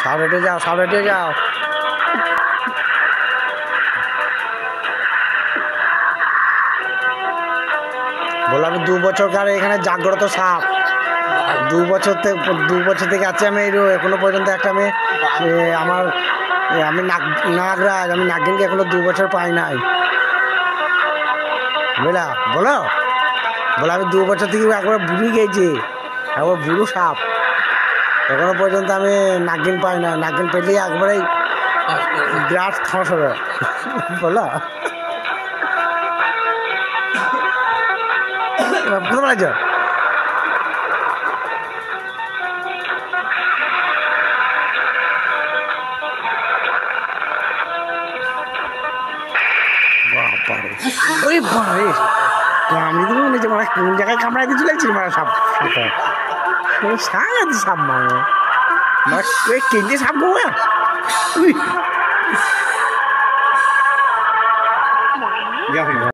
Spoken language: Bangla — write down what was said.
সাপ হেঁটে যাও, সাপ হেঁটে যাও। বললাম 2 বছরকার এখানে জাগ্রত সাপ। 2 বছর থেকে আছি আমি। এখনো পর্যন্ত একটা আমি নাগরাজ, আমি নাগিনকে এখনো 2 বছর পাই নাই। বুঝলা? বলো আমি 2 বছর থেকে একবার বুড়ি গেছি, একবার বুড়ো সাপ। এখনো পর্যন্ত আমি নাগিন পাই না। নাগিন পেলেই একবারেই বিরাট খস হবে। বলো বুঝতে পারছ? ওই ভাই কামড়ি দিল মনে হচ্ছে, মানে কোন জায়গায় কামড়াই দিয়ে চলেছিল মানে সাপ। সাপ সাপ মানে কেজি সাপ গো।